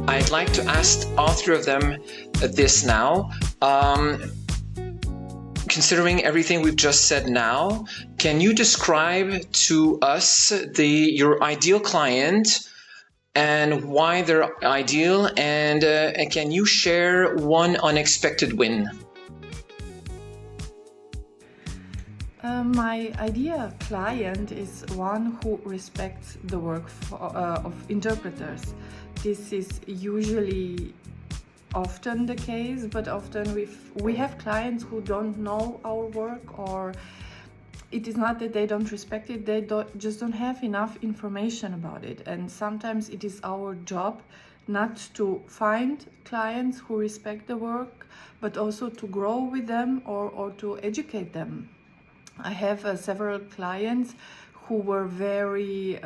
I'd like to ask all three of them this now. Considering everything we've just said now, can you describe to us your ideal client and why they're ideal, and can you share one unexpected win? My ideal client is one who respects the work of interpreters. This is usually often the case, but often we have clients who don't know our work, or it is not that they don't respect it, they just don't have enough information about it. And sometimes it is our job not to find clients who respect the work, but also to grow with them or to educate them. I have several clients who were very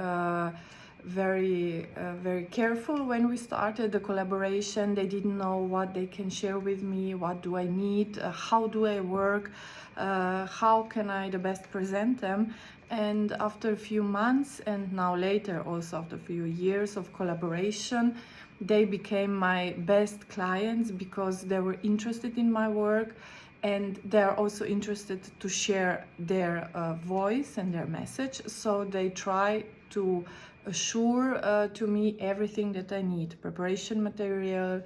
careful when we started the collaboration. They didn't know what they can share with me, what do I need, how do I work, how can I the best present them. And after a few months, and now later also after a few years of collaboration, they became my best clients because they were interested in my work, and they're also interested to share their voice and their message. So they try to assure to me everything that I need: preparation material,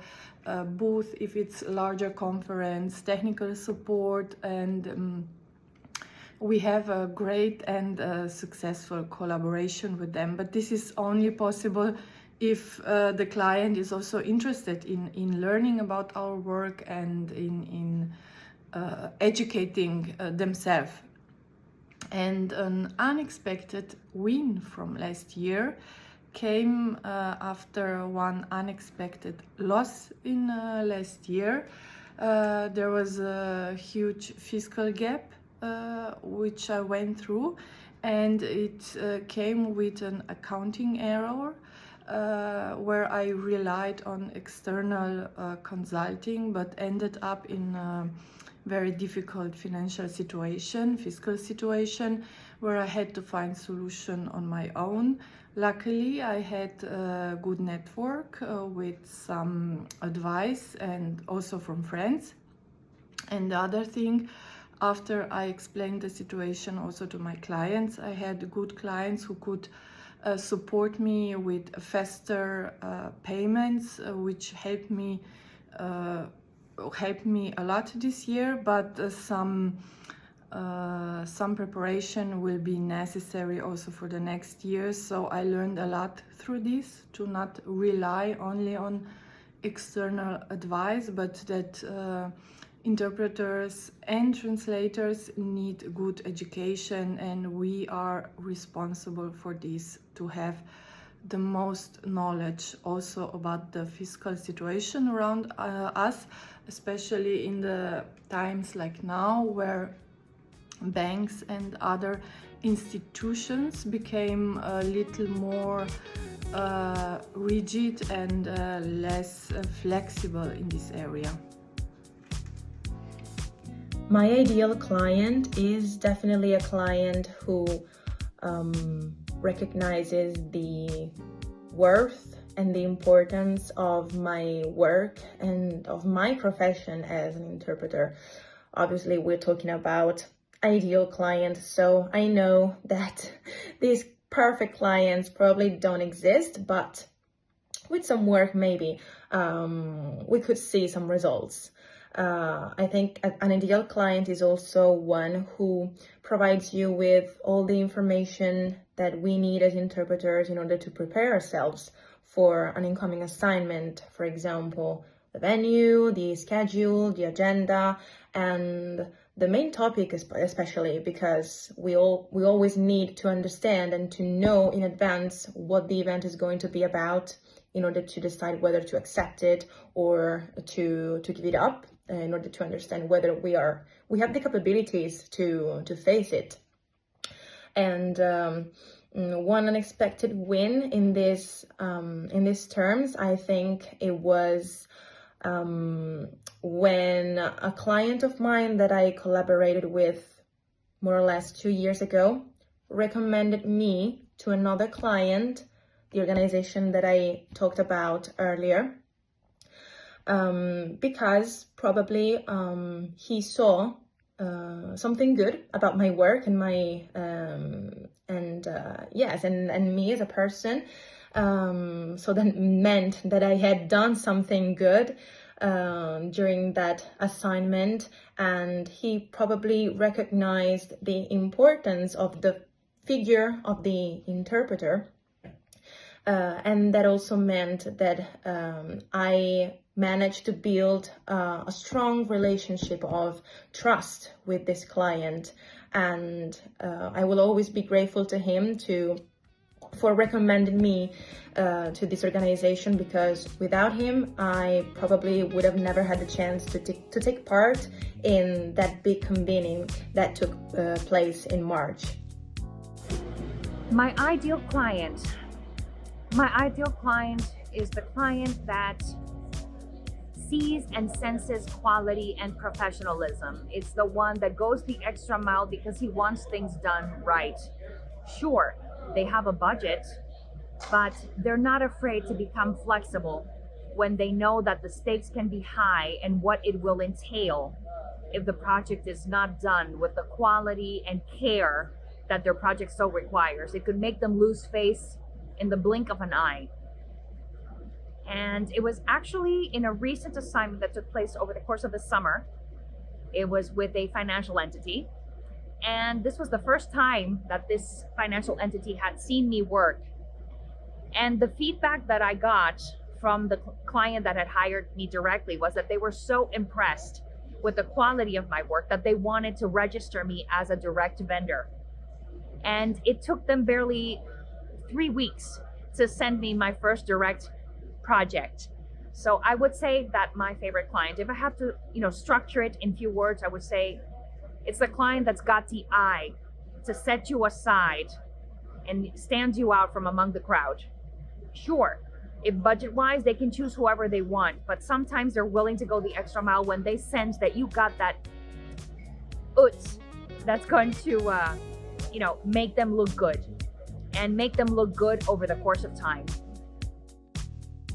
booth if it's a larger conference, technical support, and we have a great and successful collaboration with them. But this is only possible if the client is also interested in learning about our work and in educating themselves. And an unexpected win from last year came after one unexpected loss in last year. There was a huge fiscal gap which I went through, and it came with an accounting error where I relied on external consulting, but ended up in very difficult financial situation, fiscal situation, where I had to find solution on my own. Luckily, I had a good network with some advice and also from friends. And the other thing, after I explained the situation also to my clients, I had good clients who could support me with faster payments, which helped me a lot this year. But some preparation will be necessary also for the next year. So I learned a lot through this, to not rely only on external advice, but that interpreters and translators need good education, and we are responsible for this, to have the most knowledge also about the fiscal situation around us, especially in the times like now, where banks and other institutions became a little more rigid and less flexible in this area. My ideal client is definitely a client who recognizes the worth and the importance of my work and of my profession as an interpreter. Obviously, we're talking about ideal clients, so I know that these perfect clients probably don't exist, but with some work, maybe we could see some results. I think an ideal client is also one who provides you with all the information that we need as interpreters in order to prepare ourselves for an incoming assignment. For example, the venue, the schedule, the agenda, and the main topic, especially because we always need to understand and to know in advance what the event is going to be about in order to decide whether to accept it or to give it up, in order to understand whether we have the capabilities to face it. And one unexpected win in these terms, I think it was when a client of mine that I collaborated with more or less 2 years ago recommended me to another client, the organization that I talked about earlier. because probably he saw something good about my work and my and me as a person. So that meant that I had done something good during that assignment, and he probably recognized the importance of the figure of the interpreter. And that also meant that I managed to build a strong relationship of trust with this client. And I will always be grateful to him for recommending me to this organization, because without him, I probably would have never had the chance to take part in that big convening that took place in March. My ideal client is the client that sees and senses quality and professionalism. It's the one that goes the extra mile because he wants things done right. Sure, they have a budget, but they're not afraid to become flexible when they know that the stakes can be high and what it will entail if the project is not done with the quality and care that their project so requires. It could make them lose face in the blink of an eye. And it was actually in a recent assignment that took place over the course of the summer. It was with a financial entity. And this was the first time that this financial entity had seen me work. And the feedback that I got from the client that had hired me directly was that they were so impressed with the quality of my work that they wanted to register me as a direct vendor. And it took them barely 3 weeks to send me my first direct project. So I would say that my favorite client, if I have to, structure it in few words, I would say it's the client that's got the eye to set you aside and stand you out from among the crowd. Sure, if budget-wise, they can choose whoever they want, but sometimes they're willing to go the extra mile when they sense that you got that oots that's going to, make them look good, and make them look good over the course of time.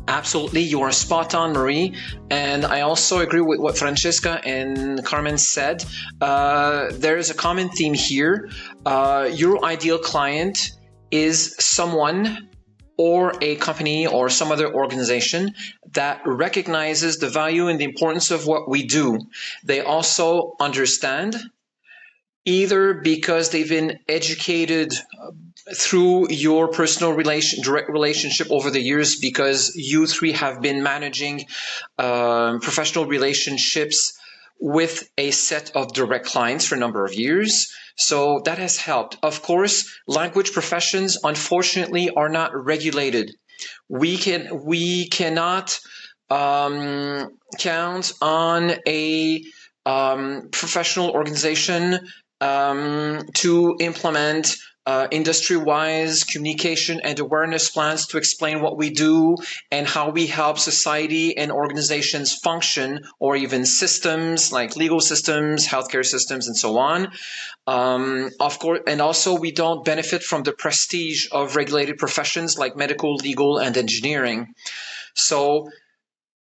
Absolutely, you are spot on, Marie. And I also agree with what Francesca and Carmen said. There is a common theme here. Your ideal client is someone or a company or some other organization that recognizes the value and the importance of what we do. They also understand, either because they've been educated through your personal direct relationship over the years, because you three have been managing professional relationships with a set of direct clients for a number of years. So that has helped. Of course, language professions, unfortunately, are not regulated. We cannot count on a professional organization to implement industry-wise communication and awareness plans to explain what we do and how we help society and organizations function, or even systems like legal systems, healthcare systems, and so on. Of course, and also we don't benefit from the prestige of regulated professions like medical, legal, and engineering. So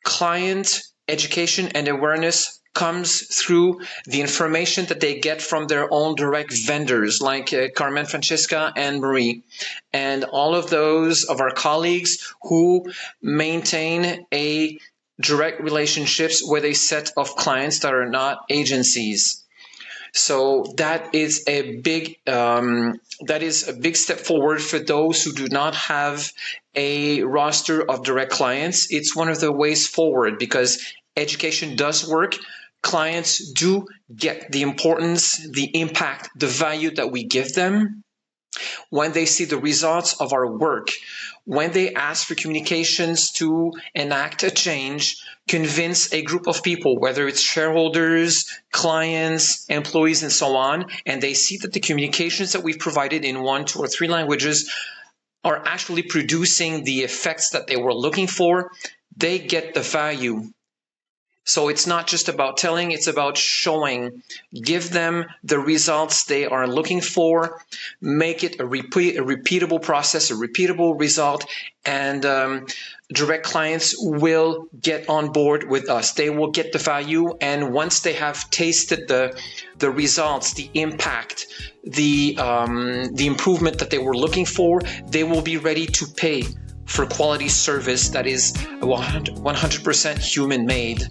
client education and awareness comes through the information that they get from their own direct vendors, like Carmen, Francesca, and Marie, and all of those of our colleagues who maintain a direct relationships with a set of clients that are not agencies. So that is a big step forward for those who do not have a roster of direct clients. It's one of the ways forward, because education does work. Clients do get the importance, the impact, the value that we give them when they see the results of our work, when they ask for communications to enact a change, convince a group of people, whether it's shareholders, clients, employees, and so on, and they see that the communications that we've provided in 1, 2, or 3 languages are actually producing the effects that they were looking for, they get the value. So it's not just about telling, it's about showing. Give them the results they are looking for, make it a repeatable process, a repeatable result, and direct clients will get on board with us. They will get the value, and once they have tasted the results, the impact, the improvement that they were looking for, they will be ready to pay for quality service that is 100% human made.